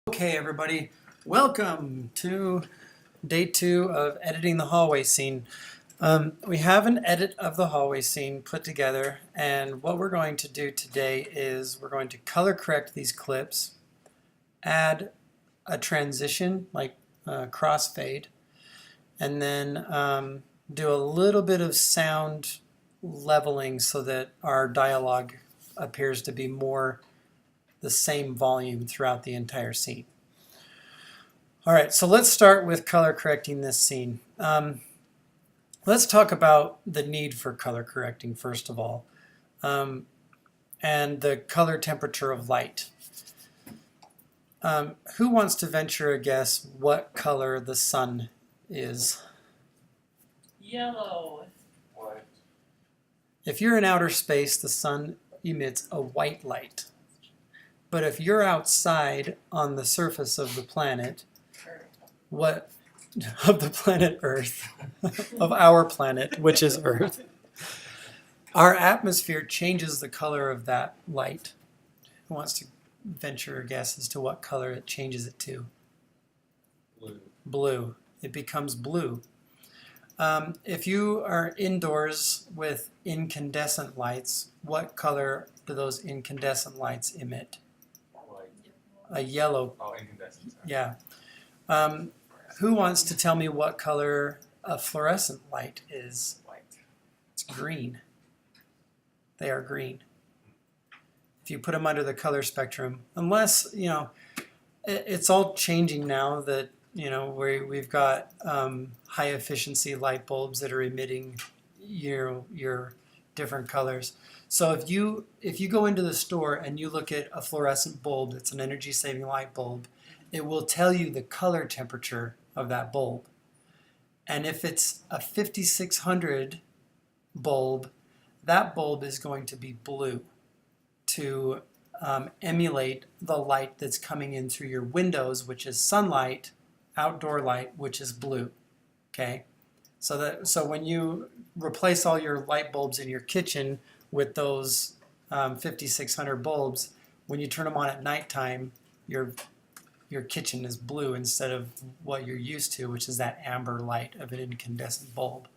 Okay, everybody, welcome to day 2 of editing the hallway scene. We have an edit of the hallway scene put together, and what we're going to do today is we're going to color correct these clips, add a transition like crossfade, and then do a little bit of sound leveling so that our dialogue appears to be more the same volume throughout the entire scene. All right, so let's start with color correcting this scene. Let's talk about the need for color correcting first of all, and the color temperature of light. Who wants to venture a guess what color the sun is? Yellow. White. If you're in outer space, the sun emits a white light. But if you're outside on the surface of the planet, what of the planet Earth, of our planet, which is Earth, our atmosphere changes the color of that light. Who wants to venture a guess as to what color it changes it to? Blue. Blue. It becomes blue. If you are indoors with incandescent lights, what color do those incandescent lights emit? White. A yellow. Oh, incandescent. Sorry. Yeah. Who wants to tell me what color a fluorescent light is? White. It's green. They are green. If you put them under the color spectrum, unless, it's all changing now that, we've got high efficiency light bulbs that are emitting your different colors. So if you go into the store and you look at a fluorescent bulb, it's an energy saving light bulb, it will tell you the color temperature of that bulb. And if it's a 5600 bulb, that bulb is going to be blue to emulate the light that's coming in through your windows, which is sunlight, outdoor light, which is blue. Okay? So when you replace all your light bulbs in your kitchen with those 5600 bulbs, when you turn them on at nighttime, your kitchen is blue instead of what you're used to, which is that amber light of an incandescent bulb.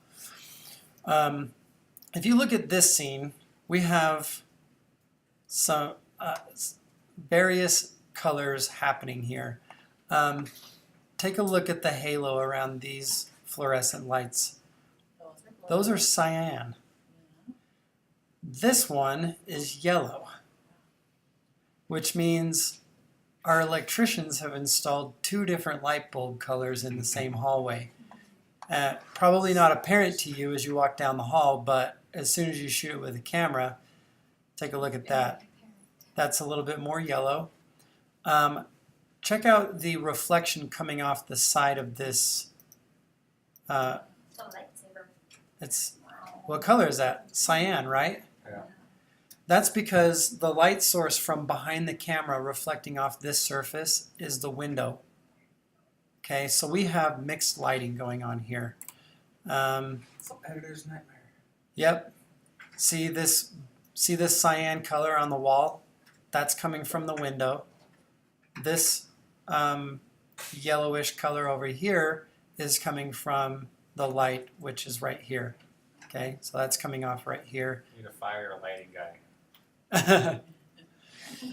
If you look at this scene, we have some various colors happening here. Take a look at the halo around these fluorescent lights. Those are cyan. This one is yellow, which means our electricians have installed 2 different light bulb colors in the same hallway. Probably not apparent to you as you walk down the hall, but as soon as you shoot it with a camera, take a look at that. That's a little bit more yellow. Check out the reflection coming off the side of this. What color is that? Cyan, right? Yeah. That's because the light source from behind the camera reflecting off this surface is the window. Okay, so we have mixed lighting going on here. It's an editor's nightmare. Yep. See this cyan color on the wall? That's coming from the window. This yellowish color over here is coming from the light, which is right here. Okay, so that's coming off right here. You need to fire a lighting guy.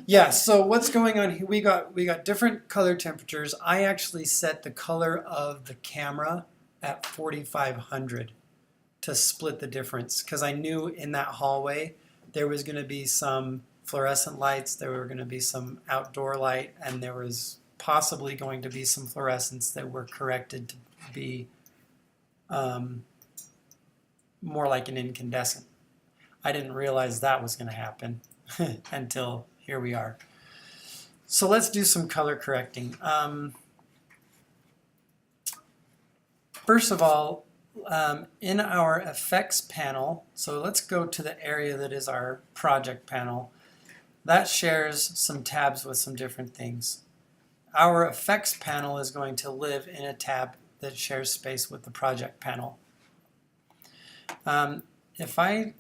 Yeah, so what's going on here? We got different color temperatures. I actually set the color of the camera at 4500 to split the difference because I knew in that hallway there was going to be some fluorescent lights, there were going to be some outdoor light, and there was possibly going to be some fluorescents that were corrected to be more like an incandescent. I didn't realize that was going to happen until here we are. So let's do some color correcting. First of all, in our effects panel, so let's go to the area that is our project panel. That shares some tabs with some different things. Our effects panel is going to live in a tab that shares space with the project panel. If I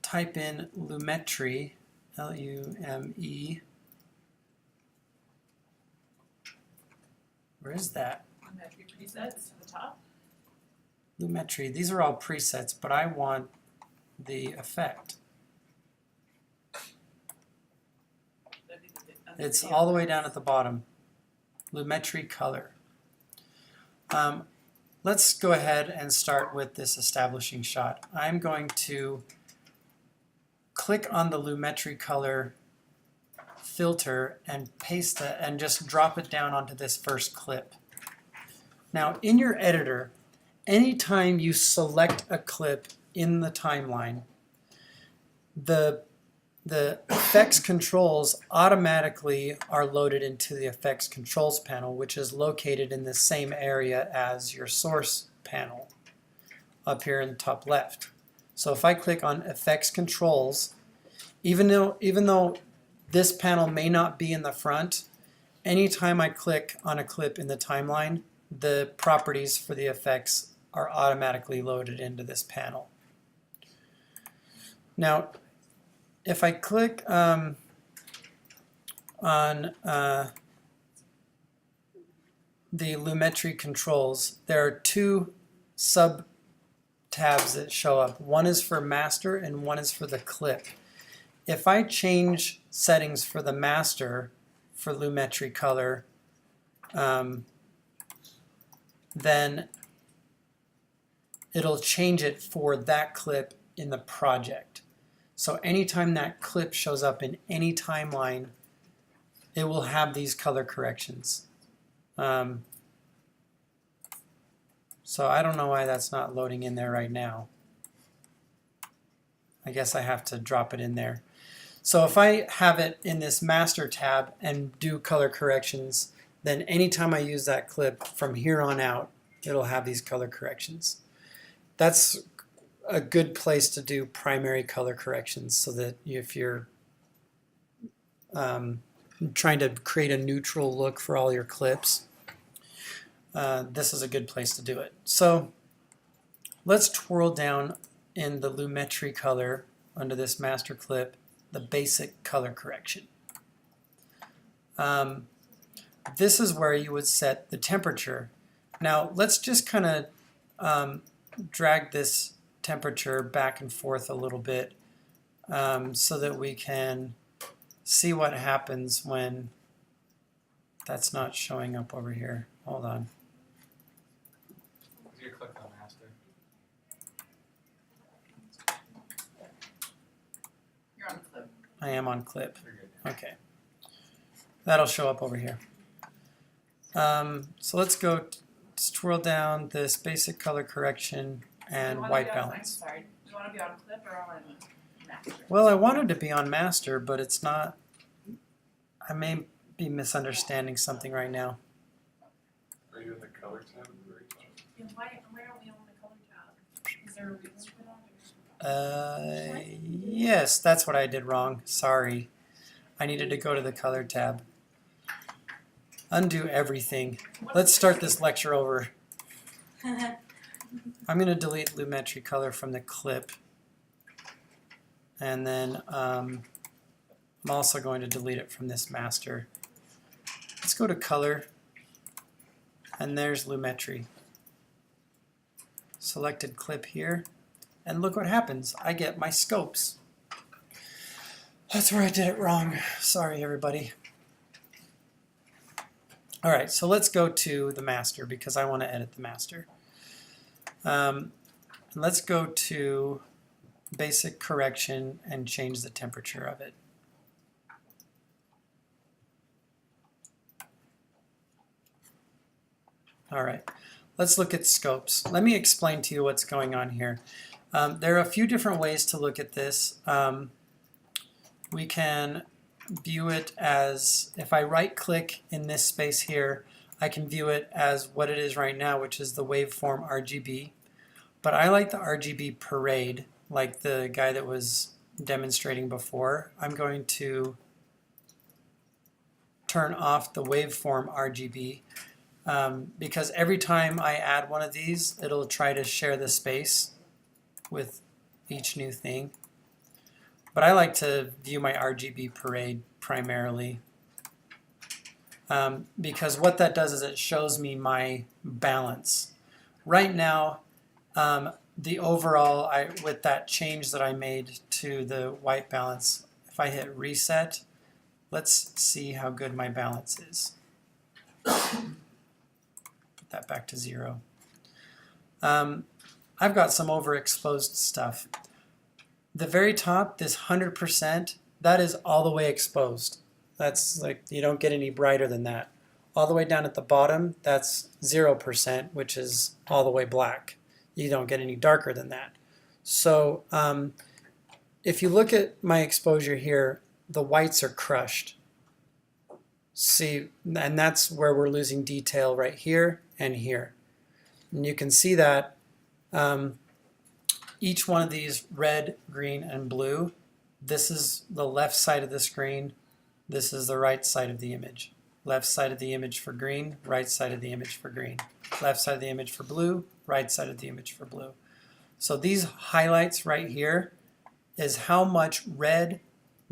type in Lumetri, Lume, Where is that? Lumetri presets to the top. Lumetri. These are all presets, but I want the effect. It's all the way down at the bottom. Lumetri color. Let's go ahead and start with this establishing shot. I'm going to click on the Lumetri color filter and paste it and just drop it down onto this first clip. Now in your editor, anytime you select a clip in the timeline, the effects controls automatically are loaded into the effects controls panel, which is located in the same area as your source panel up here in the top left. So if I click on effects controls, even though this panel may not be in the front, anytime I click on a clip in the timeline, the properties for the effects are automatically loaded into this panel. Now, if I click on the Lumetri controls, there are two sub tabs that show up. One is for master and one is for the clip. If I change settings for the master for Lumetri color, then it'll change it for that clip in the project. So anytime that clip shows up in any timeline, it will have these color corrections. So I don't know why that's not loading in there right now. I guess I have to drop it in there. So if I have it in this master tab and do color corrections, then anytime I use that clip from here on out, it'll have these color corrections. That's a good place to do primary color corrections, so that if you're trying to create a neutral look for all your clips, this is a good place to do it. So let's twirl down in the Lumetri color under this master clip, the basic color correction. This is where you would set the temperature. Now let's just kind of drag this temperature back and forth a little bit so that we can see what happens when that's not showing up over here. Hold on. You click on master. You're on clip. I am on clip. You're good. Okay. That'll show up over here. So let's go twirl down this basic color correction and white balance. I'm sorry. Do you want to be on clip or on master? Well, I wanted to be on master, but it's not. I may be misunderstanding something right now. Are you in the color tab? Yeah, why aren't we on the color tab? Is there a reason for that? Yes, that's what I did wrong. Sorry. I needed to go to the color tab. Undo everything. Let's start this lecture over. I'm going to delete Lumetri color from the clip. And then I'm also going to delete it from this master. Let's go to color. And there's Lumetri. Selected clip here. And look what happens. I get my scopes. That's where I did it wrong. Sorry, everybody. All right, so let's go to the master because I want to edit the master. Let's go to basic correction and change the temperature of it. All right, let's look at scopes. Let me explain to you what's going on here. There are a few different ways to look at this. We can view it as, if I right click in this space here, I can view it as what it is right now, which is the waveform RGB. But I like the RGB parade, like the guy that was demonstrating before. I'm going to turn off the waveform RGB because every time I add one of these, it'll try to share the space with each new thing. But I like to view my RGB parade primarily. because what that does is it shows me my balance. Right now, the overall, with that change that I made to the white balance, if I hit reset, let's see how good my balance is. Put that back to 0. I've got some overexposed stuff. The very top, this 100%, that is all the way exposed. That's like, you don't get any brighter than that. All the way down at the bottom, that's 0%, which is all the way black. You don't get any darker than that. So if you look at my exposure here, the whites are crushed. See, and that's where we're losing detail right here and here. And you can see that each one of these red, green, and blue, this is the left side of the screen, this is the right side of the image. Left side of the image for green, right side of the image for green. Left side of the image for blue, right side of the image for blue. So these highlights right here is how much red,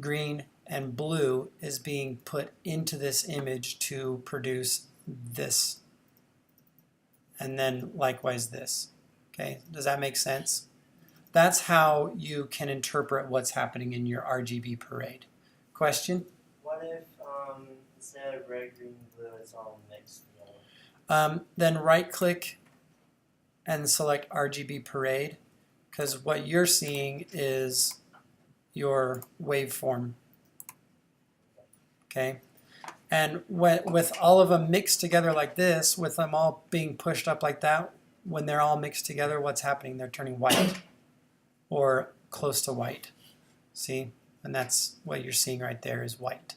green, and blue is being put into this image to produce this. And then likewise this. Okay, does that make sense? That's how you can interpret what's happening in your RGB parade. Question? What if instead of red, green, blue, it's all mixed together? Then right click and select RGB parade, because what you're seeing is your waveform. Okay, and with all of them mixed together like this, with them all being pushed up like that, when they're all mixed together, what's happening? They're turning white or close to white. See? And that's what you're seeing right there is white.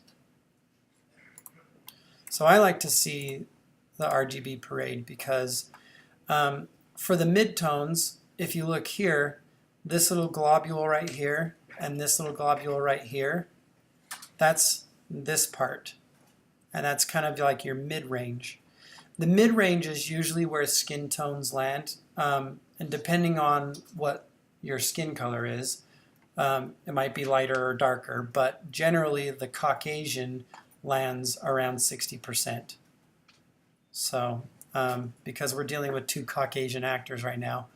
So I like to see the RGB parade because for the midtones, if you look here, this little globule right here and this little globule right here, that's this part. And that's kind of like your mid-range. The mid-range is usually where skin tones land, and depending on what your skin color is, it might be lighter or darker, but generally the Caucasian lands around 60%. So, because we're dealing with 2 Caucasian actors right now,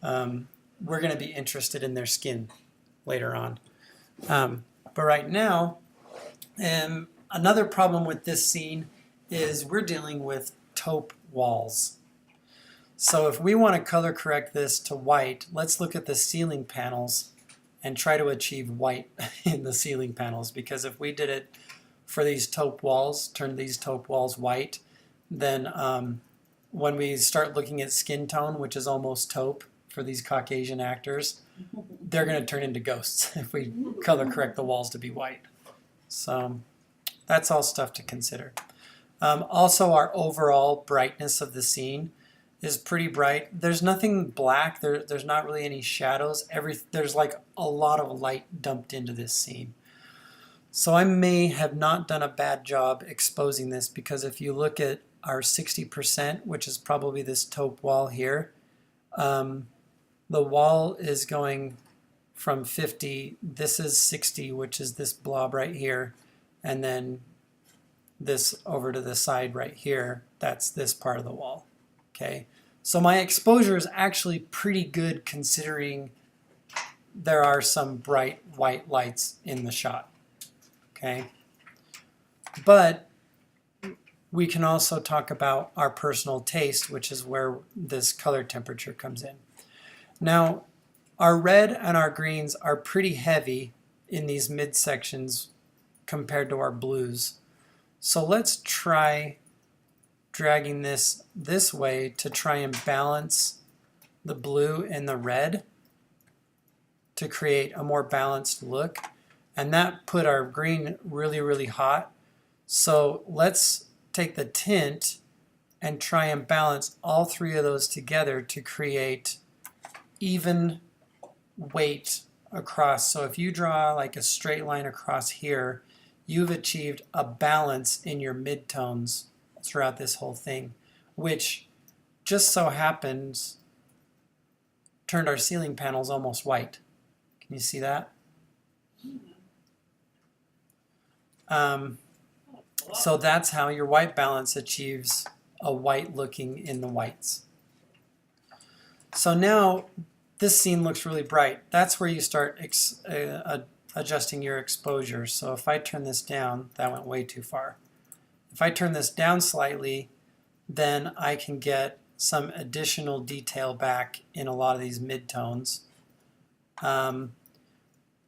we're going to be interested in their skin later on. But right now, another problem with this scene is we're dealing with taupe walls. So if we want to color correct this to white, let's look at the ceiling panels and try to achieve white in the ceiling panels, because if we did it for these taupe walls, turn these taupe walls white, then when we start looking at skin tone, which is almost taupe for these Caucasian actors, they're going to turn into ghosts if we color correct the walls to be white. So that's all stuff to consider. Also, our overall brightness of the scene is pretty bright. There's nothing black. There's not really any shadows. There's like a lot of light dumped into this scene. So I may have not done a bad job exposing this, because if you look at our 60%, which is probably this taupe wall here, the wall is going from 50. This is 60, which is this blob right here, and then this over to the side right here, that's this part of the wall. Okay, so my exposure is actually pretty good considering there are some bright white lights in the shot. Okay, but we can also talk about our personal taste, which is where this color temperature comes in. Now, our red and our greens are pretty heavy in these midsections compared to our blues. So let's try dragging this way to try and balance the blue and the red to create a more balanced look. And that put our green really, really hot. So let's take the tint and try and balance all 3 of those together to create even weight across. So if you draw like a straight line across here, you've achieved a balance in your midtones throughout this whole thing, which just so happens turned our ceiling panels almost white. Can you see that? So that's how your white balance achieves a white looking in the whites. So now this scene looks really bright. That's where you start adjusting your exposure. So if I turn this down, that went way too far. If I turn this down slightly, then I can get some additional detail back in a lot of these midtones.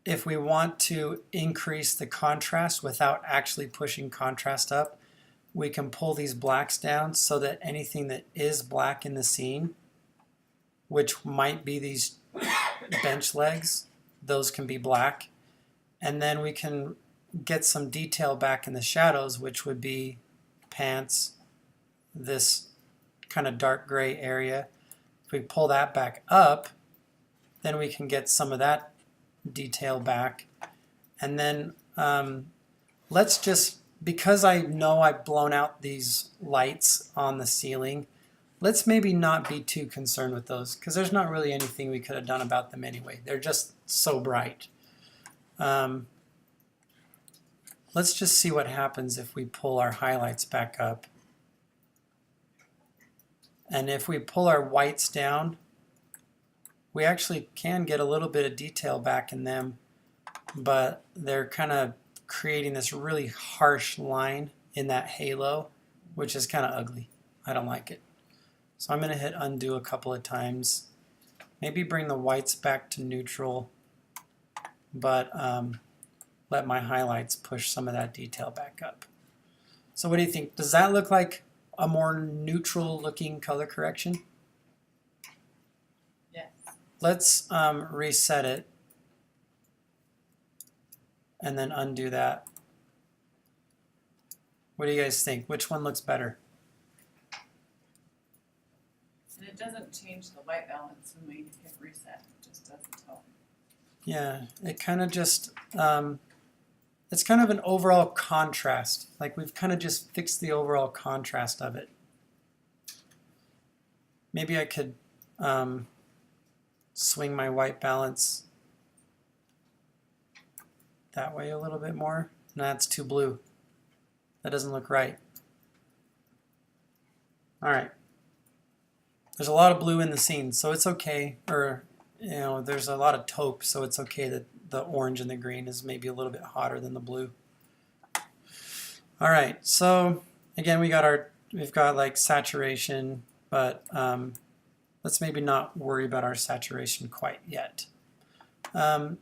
If we want to increase the contrast without actually pushing contrast up, we can pull these blacks down so that anything that is black in the scene, which might be these bench legs, those can be black. And then we can get some detail back in the shadows, which would be pants, this kind of dark gray area. If we pull that back up, then we can get some of that detail back. And then let's just, because I know I've blown out these lights on the ceiling, let's maybe not be too concerned with those, because there's not really anything we could have done about them anyway. They're just so bright. Let's just see what happens if we pull our highlights back up. And if we pull our whites down, we actually can get a little bit of detail back in them, but they're kind of creating this really harsh line in that halo, which is kind of ugly. I don't like it. So I'm going to hit undo a couple of times. Maybe bring the whites back to neutral, but let my highlights push some of that detail back up. So what do you think? Does that look like a more neutral looking color correction? Yes. Let's reset it and then undo that. What do you guys think? Which one looks better? And it doesn't change the white balance when we hit reset, it just does the tone. Yeah, it kind of just, it's kind of an overall contrast. Like we've kind of just fixed the overall contrast of it. Maybe I could swing my white balance that way a little bit more. No, that's too blue. That doesn't look right. All right. There's a lot of blue in the scene, so it's okay. Or, you know, there's a lot of taupe, so it's okay that the orange and the green is maybe a little bit hotter than the blue. All right, so again, we've got like saturation, but let's maybe not worry about our saturation quite yet. You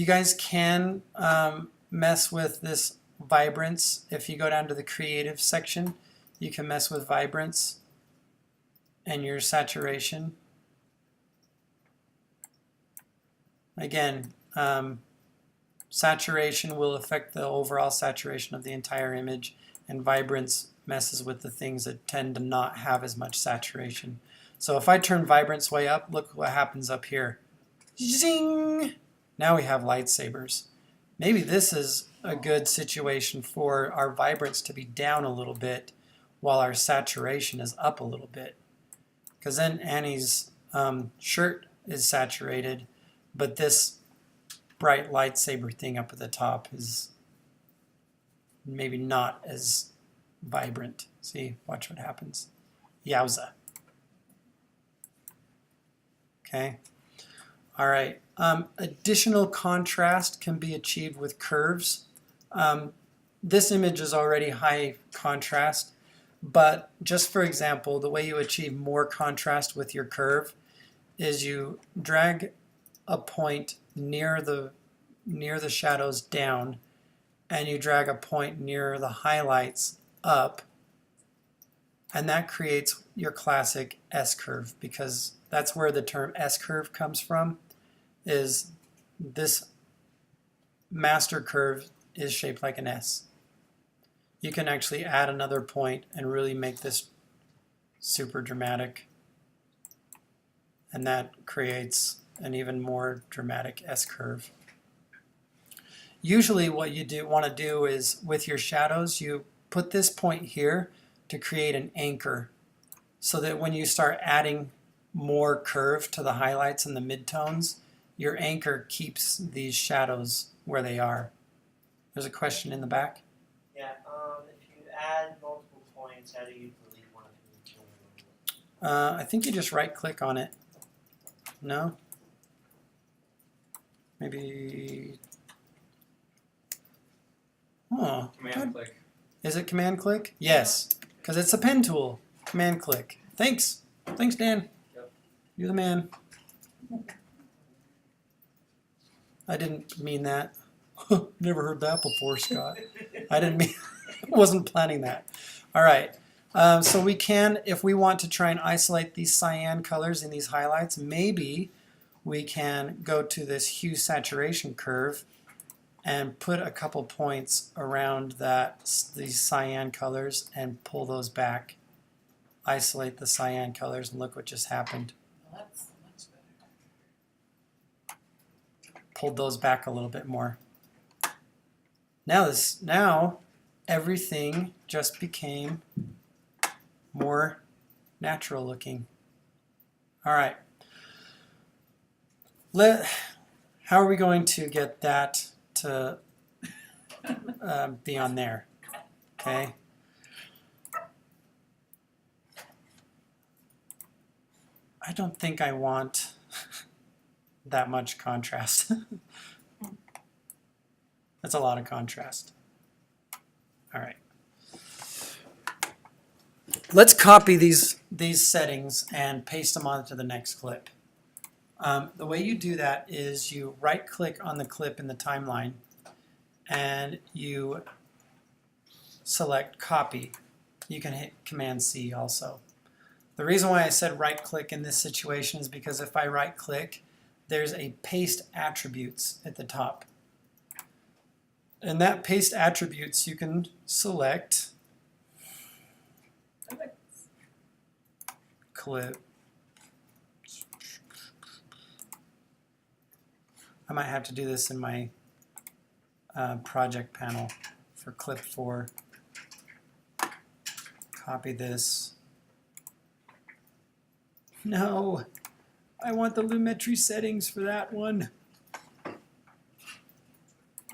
guys can mess with this vibrance. If you go down to the creative section, you can mess with vibrance and your saturation. Again, saturation will affect the overall saturation of the entire image, and vibrance messes with the things that tend to not have as much saturation. So if I turn vibrance way up, look what happens up here. Zing! Now we have lightsabers. Maybe this is a good situation for our vibrance to be down a little bit while our saturation is up a little bit. Because then Annie's shirt is saturated, but this bright lightsaber thing up at the top is maybe not as vibrant. See, watch what happens. Yowza. Okay. All right. Additional contrast can be achieved with curves. This image is already high contrast, but just for example, the way you achieve more contrast with your curve is you drag a point near the shadows down, and you drag a point near the highlights up, and that creates your classic S-curve, because that's where the term S-curve comes from, is this master curve is shaped like an S. You can actually add another point and really make this super dramatic, and that creates an even more dramatic S-curve. Usually what you want to do is with your shadows, you put this point here to create an anchor, so that when you start adding more curve to the highlights and the midtones, your anchor keeps these shadows where they are. There's a question in the back. points, how do you delete one of each one? I think you just right click on it. No? Maybe. Oh. Command click. Is it command click? Yes. Because it's a pen tool. Command click. Thanks. Thanks, Dan. Yep. You're the man. I didn't mean that. Never heard that before, Scott. I didn't mean. Wasn't planning that. All right. So we can, if we want to try and isolate these cyan colors in these highlights, maybe we can go to this hue saturation curve and put a couple points around these cyan colors and pull those back. Isolate the cyan colors and look what just happened. Well, that's much better. Pulled those back a little bit more. Now everything just became more natural looking. All right. How are we going to get that to be on there? Okay. I don't think I want that much contrast. That's a lot of contrast. All right. Let's copy these settings and paste them onto the next clip. The way you do that is you right-click on the clip in the timeline and you select copy. You can hit Command-C also. The reason why I said right-click in this situation is because if I right-click, there's a paste attributes at the top. And that paste attributes you can select clip. I might have to do this in my project panel for clip 4. Copy this. No, I want the Lumetri settings for that one.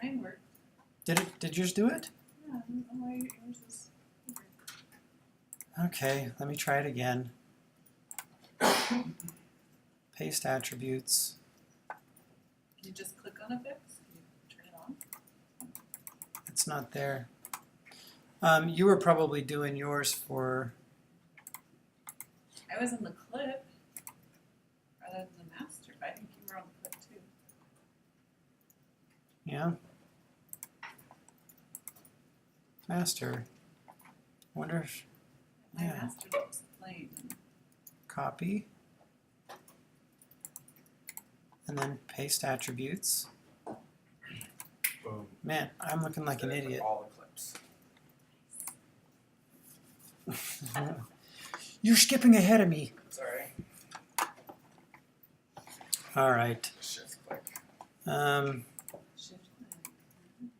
Mine worked. Did yours do it? Yeah, I don't know why yours is. Okay, let me try it again. Paste attributes. Can you just click on a fix? Can you turn it on? It's not there. You were probably doing yours for. I was in the clip rather than the master, but I think you were on the clip too. Yeah. Master. Wonder if. My Yeah. master looks plain. Copy. And then paste attributes. Boom. Man, I'm looking like an Set it for idiot. all the clips. You're skipping ahead of me. Sorry. All right. Shift click. Shift and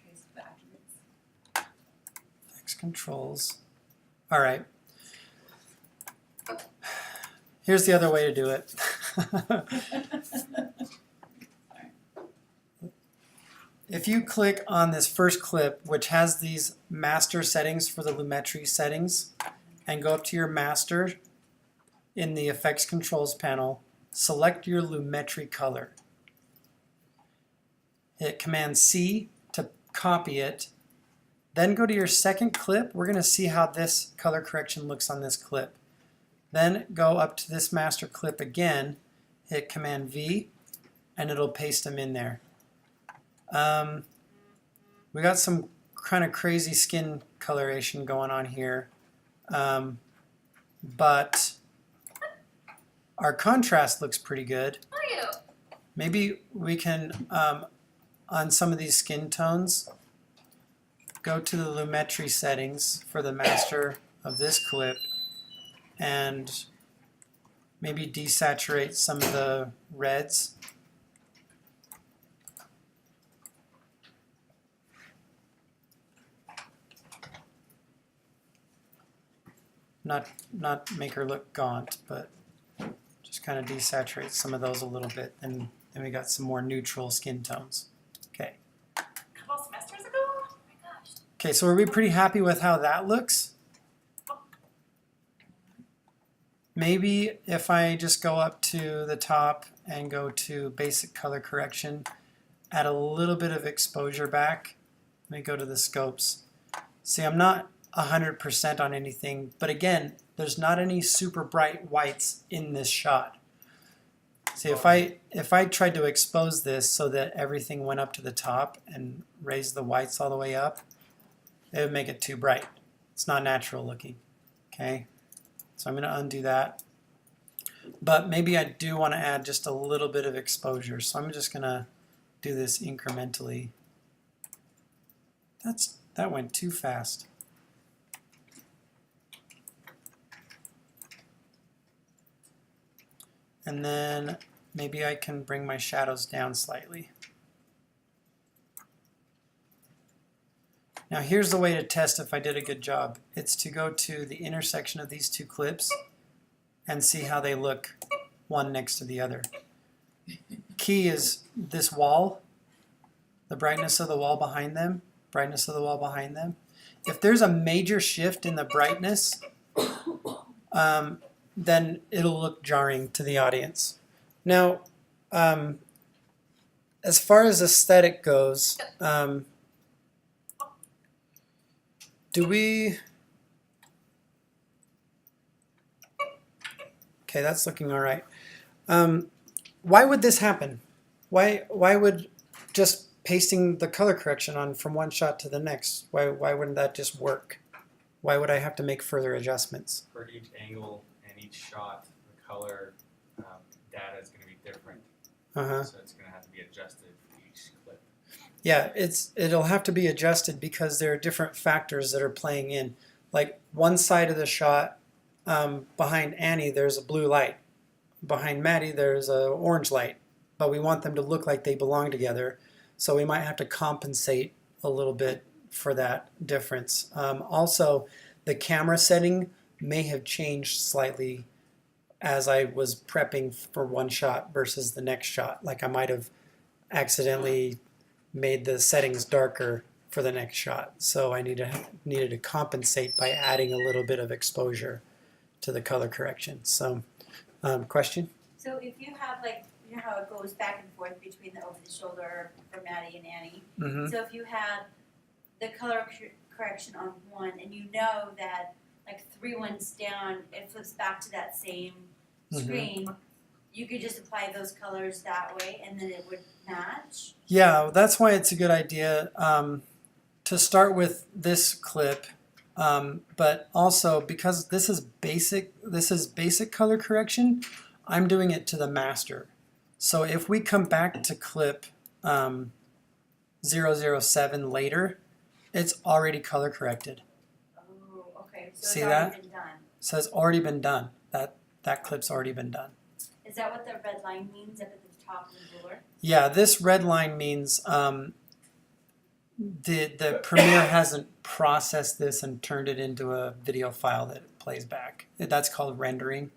paste the attributes. Fix controls. All right. Here's the other way to do it. If you click on this first clip, which has these master settings for the Lumetri settings, and go up to your master in the effects controls panel, select your Lumetri color. Hit Command-C to copy it. Then go to your second clip. We're going to see how this color correction looks on this clip. Then go up to this master clip again, hit Command-V, and it'll paste them in there. We got some kind of crazy skin coloration going on here, but our contrast looks pretty good. Maybe we can, on some of these skin tones, go to the Lumetri settings for the master of this clip and maybe desaturate some of the reds. Not make her look gaunt, but just kind of desaturate some of those a little bit, and then we got some more neutral skin tones. Okay. A couple semesters ago? Oh my gosh. Okay, so are we pretty happy with how that looks? maybe if I just go up to the top and go to basic color correction, add a little bit of exposure back. Let me go to the scopes. See, I'm not 100% on anything, but again, there's not any super bright whites in this shot. See, if I tried to expose this so that everything went up to the top and raised the whites all the way up, it would make it too bright. It's not natural looking. Okay, so I'm going to undo that. But maybe I do want to add just a little bit of exposure, so I'm just going to do this incrementally. That went too fast. And then maybe I can bring my shadows down slightly. Now here's the way to test if I did a good job. It's to go to the intersection of these two clips and see how they look one next to the other. Key is this wall, the brightness of the wall behind them, brightness of the wall behind them. If there's a major shift in the brightness, then it'll look jarring to the audience. Now, as far as aesthetic goes, do we... Okay, that's looking all right. Why would this happen? Why would just pasting the color correction on from one shot to the next, why wouldn't that just work? Why would I have to make further adjustments? For each angle and each shot, the color data is going to be different. So it's going to have to be adjusted for each clip. Yeah, it'll have to be adjusted because there are different factors that are playing in. Like one side of the shot, behind Annie, there's a blue light. Behind Maddie, there's an orange light. But we want them to look like they belong together. So we might have to compensate a little bit for that difference. Also, the camera setting may have changed slightly as I was prepping for one shot versus the next shot. Like I might have accidentally made the settings darker for the next shot. So I needed to compensate by adding a little bit of exposure to the color correction. So, question? So if you have like, you know how it goes back and forth between the over the shoulder for Maddie and Annie. Mm-hmm. So if you have the color correction on one and you know that like 3 ones down, it flips back to that same screen, you could just apply those colors that way and then it would match. Yeah, that's why it's a good idea to start with this clip, but also because this is basic color correction, I'm doing it to the master. So if we come back to clip 007 later, it's already color corrected. Oh, okay. So See it's already that? been done. So it's already been done. That clip's already been done. Is that what the red line means up at the top of the ruler? Yeah, this red line means the Premiere hasn't processed this and turned it into a video file that it plays back. That's called rendering.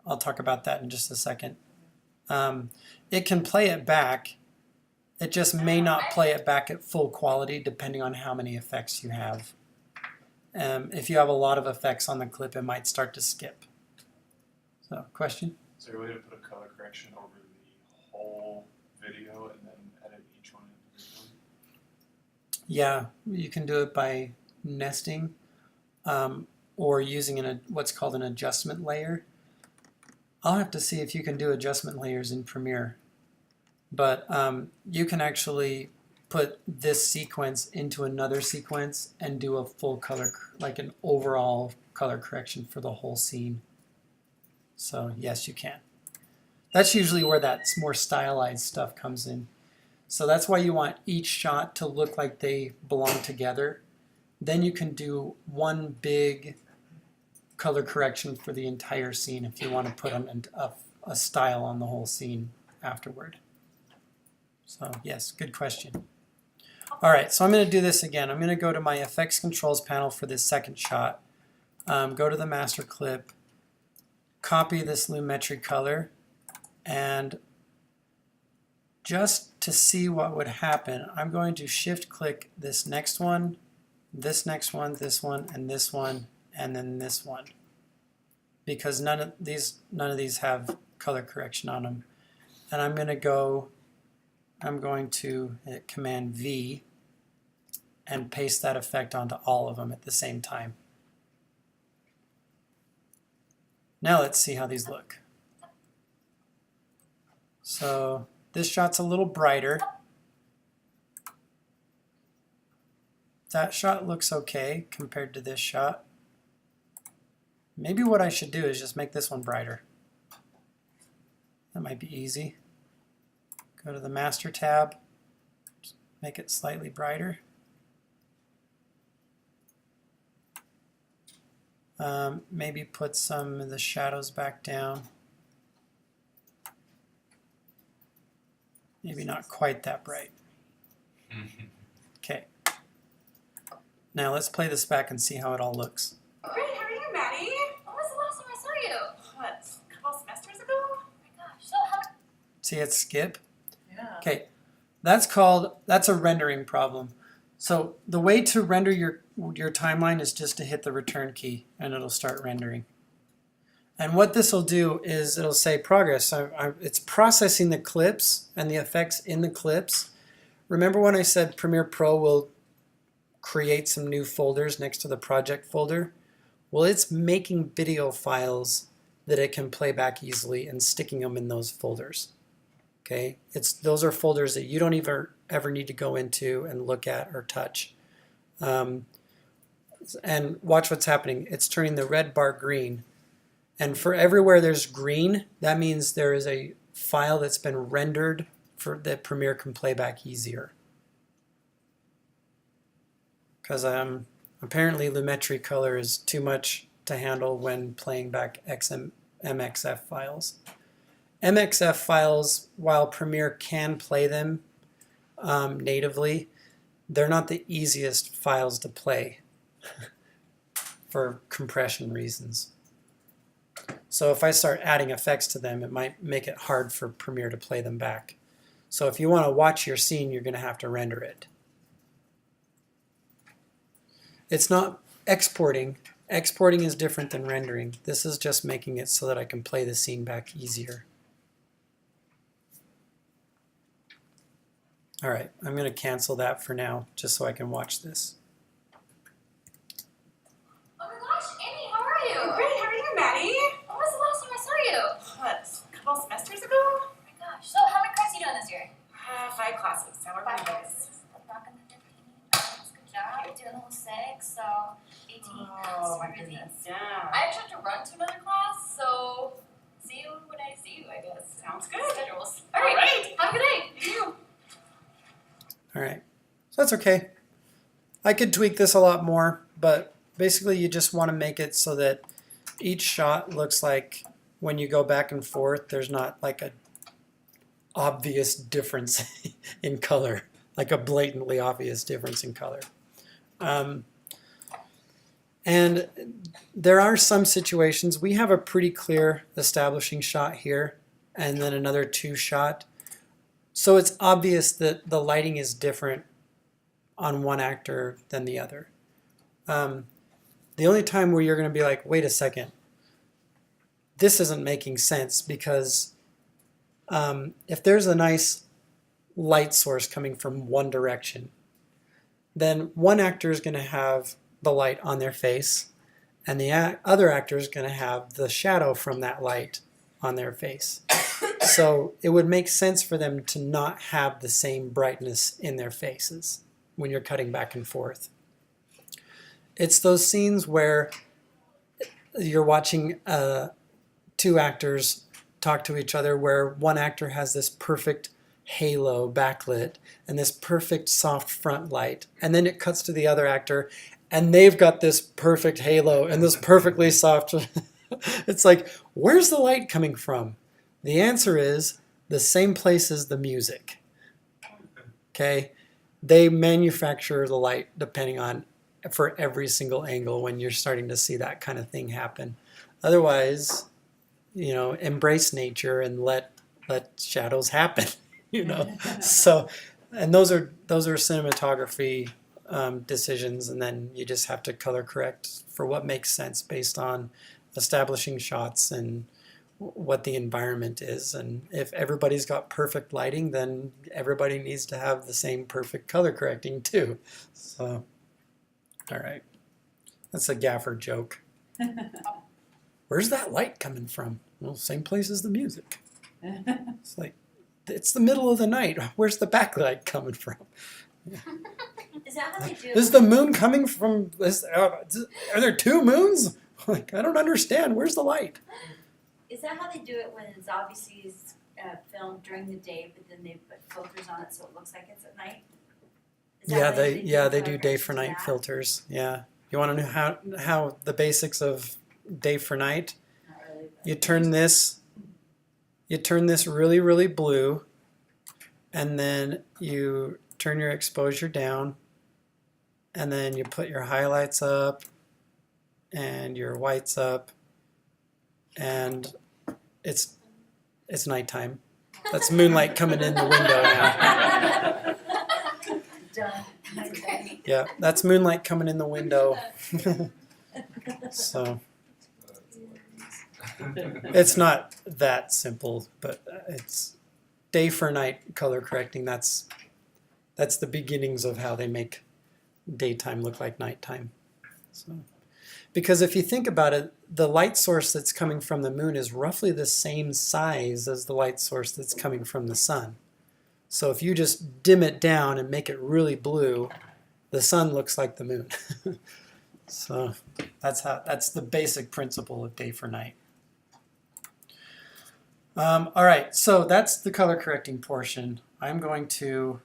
I'll talk about that in just a second. It can play it back. It just may not play it back at full quality depending on how many effects you have. If you have a lot of effects on the clip, it might start to skip. So, question? Is there a way to put a color correction over the whole video and then edit each one individually? Yeah, you can do it by nesting or using what's called an adjustment layer. I'll have to see if you can do adjustment layers in Premiere. But you can actually put this sequence into another sequence and do a full color, like an overall color correction for the whole scene. So yes, you can. That's usually where that more stylized stuff comes in. So that's why you want each shot to look like they belong together. Then you can do one big color correction for the entire scene if you want to put a style on the whole scene afterward. So yes, good question. All right, so I'm going to do this again. I'm going to go to my effects controls panel for this second shot. Go to the master clip, copy this lumetri color, and just to see what would happen, I'm going to shift click this next one, this next one, this one, and then this one. because none of these have color correction on them. And I'm going to hit Command V and paste that effect onto all of them at the same time. Now let's see how these look. So this shot's a little brighter. That shot looks okay compared to this shot. Maybe what I should do is just make this one brighter. That might be easy. Go to the Master tab, just make it slightly brighter. Maybe put some of the shadows back down. Maybe not quite that bright. Okay. Now let's play this back and see how it all looks. Great, how are you, Maddie? When was the last time I saw you? What, a couple semesters ago? Oh my gosh. So how See it skip? Yeah. Okay, that's a rendering problem. So the way to render your timeline is just to hit the return key and it'll start rendering. And what this will do is it'll say progress. It's processing the clips and the effects in the clips. Remember when I said Premiere Pro will create some new folders next to the project folder? Well, it's making video files that it can play back easily and sticking them in those folders. Okay, those are folders that you don't ever need to go into and look at or touch. And watch what's happening. It's turning the red bar green. And for everywhere there's green, that means there is a file that's been rendered for that Premiere can play back easier. Because apparently Lumetri color is too much to handle when playing back MXF files. MXF files, while Premiere can play them natively, they're not the easiest files to play for compression reasons. So if I start adding effects to them, it might make it hard for Premiere to play them back. So if you want to watch your scene, you're going to have to render it. It's not exporting. Exporting is different than rendering. This is just making it so that I can play the scene back easier. All right, I'm going to cancel that for now, just so I can watch this. Oh my gosh, Annie, how are you? Great, how are you, Maddie? When was the last time I saw you? What, a couple semesters ago? Oh my gosh. So how many credits are you doing this year? 5 classes. How are you guys? Rocking the 15. Good job. Doing the whole 6, so 18. Oh my Super easy. goodness, yeah. I actually have to run to another class, so see you when I see you, I guess. Sounds good. Schedules. All right. Have a good day. You. All right, so that's okay. I could tweak this a lot more, but basically you just want to make it so that each shot looks like when you go back and forth, there's not like a obvious difference in color, like a blatantly obvious difference in color. And there are some situations, we have a pretty clear establishing shot here, and then another 2 shot. So it's obvious that the lighting is different on one actor than the other. The only time where you're going to be like, wait a second, this isn't making sense, because if there's a nice light source coming from one direction, then one actor is going to have the light on their face, and the other actor is going to have the shadow from that light on their face. So it would make sense for them to not have the same brightness in their faces when you're cutting back and forth. It's those scenes where you're watching 2 actors talk to each other, where one actor has this perfect halo backlit and this perfect soft front light, and then it cuts to the other actor and they've got this perfect halo and this perfectly soft. It's like, where's the light coming from? The answer is the same place as the music. Okay? They manufacture the light depending on for every single angle when you're starting to see that kind of thing happen. Otherwise, you know, embrace nature and let shadows happen, you know. So, and those are cinematography decisions, and then you just have to color correct for what makes sense based on establishing shots and what the environment is. And if everybody's got perfect lighting, then everybody needs to have the same perfect color correcting too. So, all right. That's a gaffer joke. Where's that light coming from? Well, same place as the music. It's like, it's the middle of the night. Where's the backlight coming from? Is that how they do it? Is the moon coming from this? Are there two moons? Like, I don't understand. Where's the light? Is that how they do it when it's obviously filmed during the day, but then they put filters on it so it looks like it's at night? Is that Yeah, how they color do day for correction night to that? filters. Yeah. You want to know how the basics of day for night? Not really, but- You turn this really, really blue, and then you turn your exposure down, and then you put your highlights up and your whites up, and it's nighttime. That's moonlight coming in the window now. Done. Okay. Yeah, that's moonlight coming in the window. So it's not that simple, but it's day for night color correcting. That's the beginnings of how they make daytime look like nighttime. So, because if you think about it, the light source that's coming from the moon is roughly the same size as the light source that's coming from the sun. So if you just dim it down and make it really blue, the sun looks like the moon. So that's the basic principle of day for night. All right, so that's the color correcting portion. I'm going to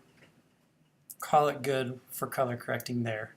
call it good for color correcting there.